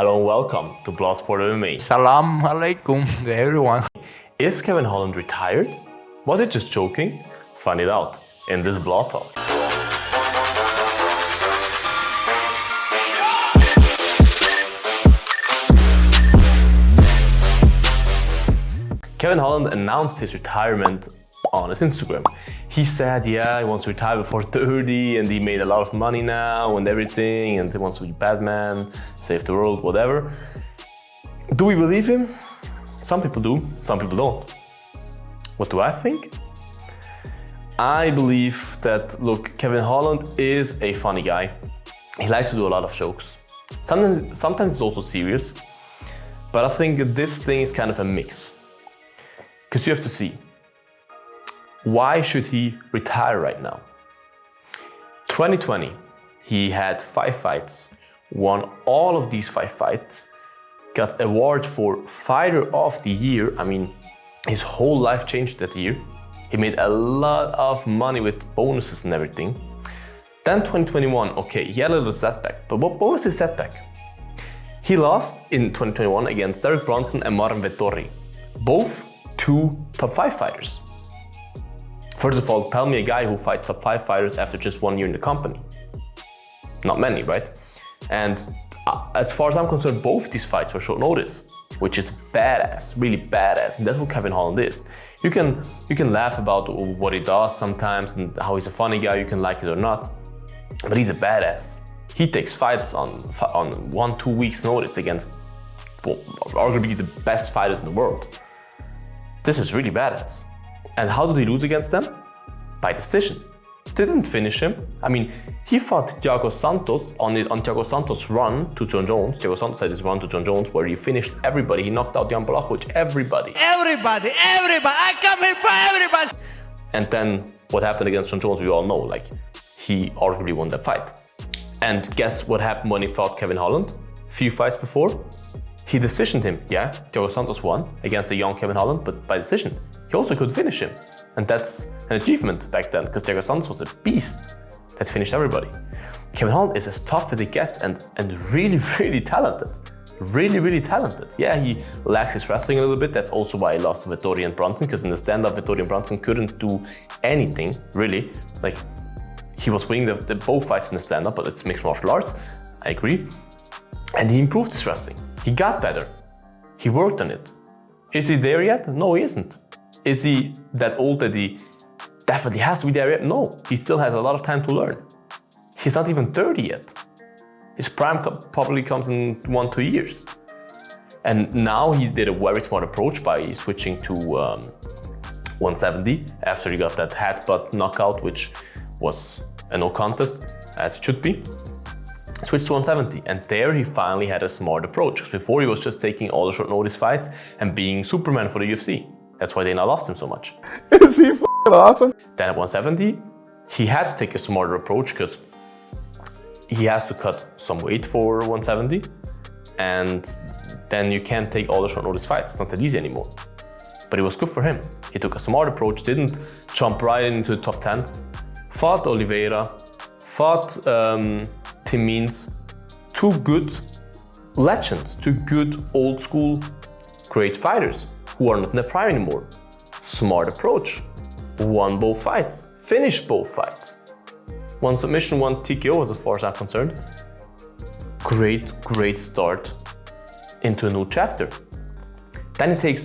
Hello and welcome to Bloodsport MMA. Salam alaikum to everyone. Is Kevin Holland retired? Was it just joking? Find it out in this Bloodtalk. Kevin Holland announced his retirement on his Instagram. He said, yeah, he wants to retire before 30 and he made a lot of money now and everything and he wants to be Batman, save the world, whatever. Do we believe him? Some people do, some people don't. What do I think? I believe that, look, Kevin Holland is a funny guy. He likes to do a lot of jokes. Sometimes it's also serious, but I think this thing is kind of a mix. Because you have to see, why should he retire right now? 2020, he had 5 fights, won all of these 5 fights, got award for Fighter of the Year. I mean, his whole life changed that year. He made a lot of money with bonuses and everything. Then 2021, okay, he had a little setback, but what was his setback? He lost in 2021 against Derek Brunson and Marvin Vettori, both 2 top 5 fighters. First of all, tell me a guy who fights top 5 fighters after just 1 year in the company. Not many, right? And as far as I'm concerned, both these fights were short notice, which is badass, really badass. And that's what Kevin Holland is. You can laugh about what he does sometimes and how he's a funny guy, you can like it or not, but he's a badass. He takes fights on 1-2 weeks notice against arguably the best fighters in the world. This is really badass. And how did he lose against them? By decision. Didn't finish him. I mean, he fought Thiago Santos on Thiago Santos' run to John Jones. Thiago Santos had his run to John Jones where he finished everybody. He knocked out Jan Blachowicz, everybody. Everybody! I come here for everybody! And then what happened against John Jones, we all know. Like, he arguably won that fight. And guess what happened when he fought Kevin Holland? Few fights before? He decisioned him, yeah. Thiago Santos won against a young Kevin Holland, but by decision. He also could finish him. And that's an achievement back then, because Thiago Santos was a beast that finished everybody. Kevin Holland is as tough as it gets and really, really talented. Really talented. Yeah, he lacks his wrestling a little bit. That's also why he lost to Vettori and Brunson, because in the stand-up, Vettori and Brunson couldn't do anything, really. Like, he was winning both fights in the stand-up, but it's mixed martial arts, I agree. And he improved his wrestling. He got better. He worked on it. Is he there yet? No, he isn't. Is he that old that he definitely has to be there yet? No, he still has a lot of time to learn. He's not even 30 yet. His prime probably comes in 1-2 years. And now he did a very smart approach by switching to 170 after he got that headbutt knockout, which was a no contest, as it should be. Switched to 170, and there he finally had a smart approach. Before he was just taking all the short notice fights and being Superman for the UFC. That's why they now lost him so much. Is he f***ing awesome? Then at 170, he had to take a smarter approach because he has to cut some weight for 170, and then you can't take all the short notice fights. It's not that easy anymore. But it was good for him. He took a smart approach, didn't jump right into the top 10. Fought Oliveira, fought Tim Means, 2 good legends, 2 good old school great fighters who are not in the prime anymore. Smart approach. Won both fights. Finished both fights. 1 submission, 1 TKO as far as I'm concerned. Great start into a new chapter. Then he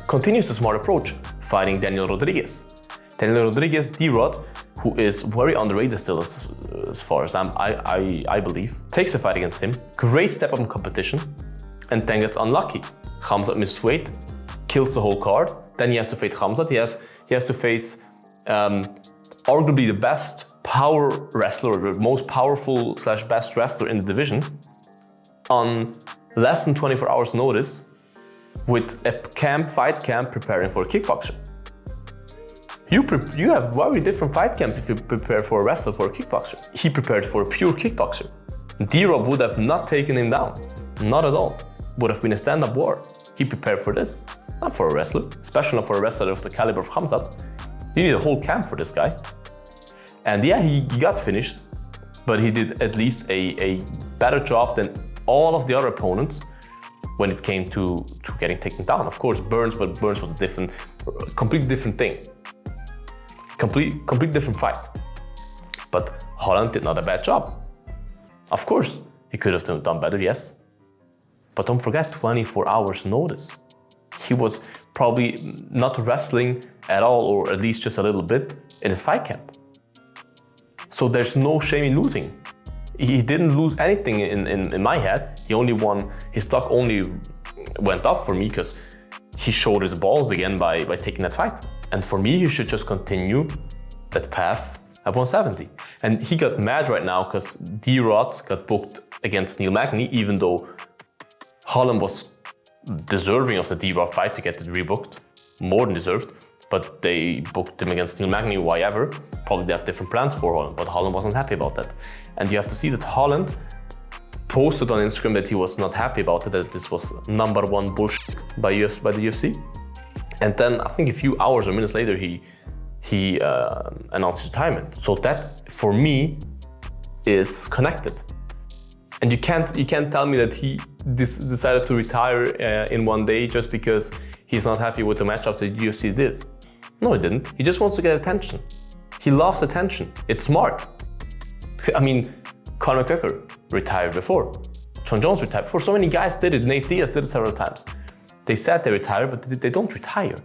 continues the smart approach, fighting Daniel Rodriguez. Daniel Rodriguez, D-Rod, who is very underrated still as far as I believe, takes a fight against him. Great step up in competition, and then gets unlucky. Khamzat missed weight, kills the whole card. Then he has to face Khamzat. He has to face arguably the best power wrestler, the most powerful / best wrestler in the division, on less than 24 hours notice, with a fight camp preparing for a kickboxer. You have very different fight camps if you prepare for a wrestler for a kickboxer. He prepared for a pure kickboxer. D-Rob would have not taken him down, not at all. Would have been a stand-up war. He prepared for this, not for a wrestler, especially not for a wrestler of the caliber of Khamzat. You need a whole camp for this guy. And yeah, he got finished, but he did at least a better job than all of the other opponents when it came to getting taken down. Of course, Burns was a completely different thing. Complete different fight. But Holland did not a bad job. Of course, he could have done better, yes. But don't forget, 24 hours notice. He was probably not wrestling at all, or at least just a little bit, in his fight camp. So there's no shame in losing. He didn't lose anything in my head. He only won, his stock only went up for me because he showed his balls again by taking that fight. And for me, he should just continue that path at 170. And he got mad right now because D-Rod got booked against Neil Magny, even though Holland was deserving of the D-Rod fight to get it rebooked, more than deserved. But they booked him against Neil Magny, why ever. Probably they have different plans for Holland, but Holland wasn't happy about that. And you have to see that Holland posted on Instagram that he was not happy about it, that this was number one bullshit by the UFC. And then I think a few hours or minutes later, he announced his retirement. So that, for me, is connected. And you can't tell me that he decided to retire in one day just because he's not happy with the matchups that UFC did. No, he didn't. He just wants to get attention. He loves attention. It's smart. I mean, Conor McGregor retired before. John Jones retired before. So many guys did it. Nate Diaz did it several times. They said they retire, but they don't retire.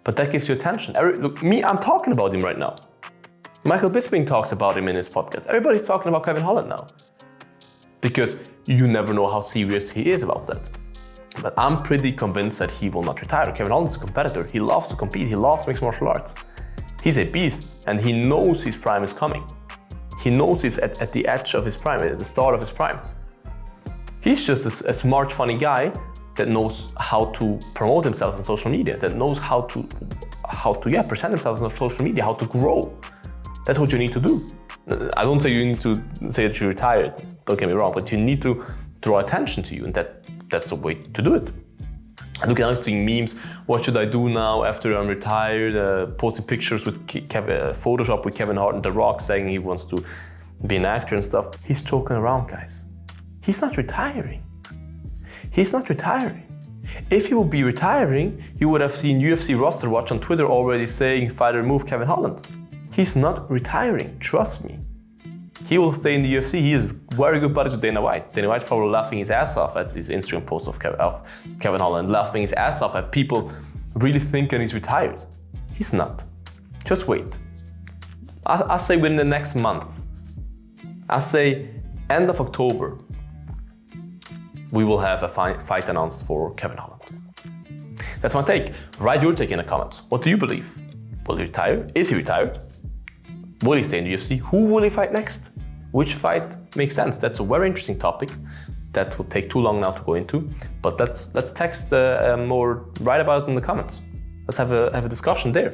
But that gives you attention. Look, I'm talking about him right now. Michael Bisping talks about him in his podcast. Everybody's talking about Kevin Holland now. Because you never know how serious he is about that. But I'm pretty convinced that he will not retire. Kevin Holland is a competitor. He loves to compete. He loves mixed martial arts. He's a beast, and he knows his prime is coming. He knows he's at the edge of his prime, at the start of his prime. He's just a smart, funny guy that knows how to promote himself on social media, that knows how to present himself on social media, how to grow. That's what you need to do. I don't say you need to say that you're retired, don't get me wrong, but you need to draw attention to you, and that's a way to do it. And look, I'm seeing memes, what should I do now after I'm retired, posting pictures with Photoshop with Kevin Hart and The Rock saying he wants to be an actor and stuff. He's joking around, guys. He's not retiring. He's not retiring. If he would be retiring, you would have seen UFC roster watch on Twitter already saying fighter move Kevin Holland. He's not retiring, trust me. He will stay in the UFC. He is very good buddies with Dana White. Dana White's probably laughing his ass off at this Instagram post of Kevin Holland, laughing his ass off at people really thinking he's retired. He's not. Just wait. I'll say within the next month. I'll say end of October, we will have a fight announced for Kevin Holland. That's my take. Write your take in the comments. What do you believe? Will he retire? Is he retired? Will he stay in the UFC? Who will he fight next? Which fight makes sense? That's a very interesting topic that will take too long now to go into. But let's text or write about it in the comments. Let's have a discussion there.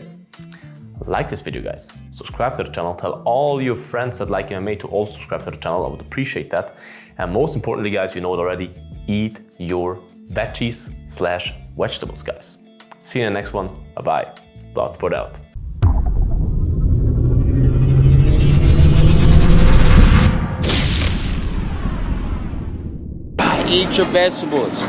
Like this video, guys. Subscribe to the channel. Tell all your friends that like MMA to also subscribe to the channel. I would appreciate that. And most importantly, guys, you know it already. Eat your veggies/vegetables, guys. See you in the next one. Bye-bye. Bloodsport out. Eat your vegetables.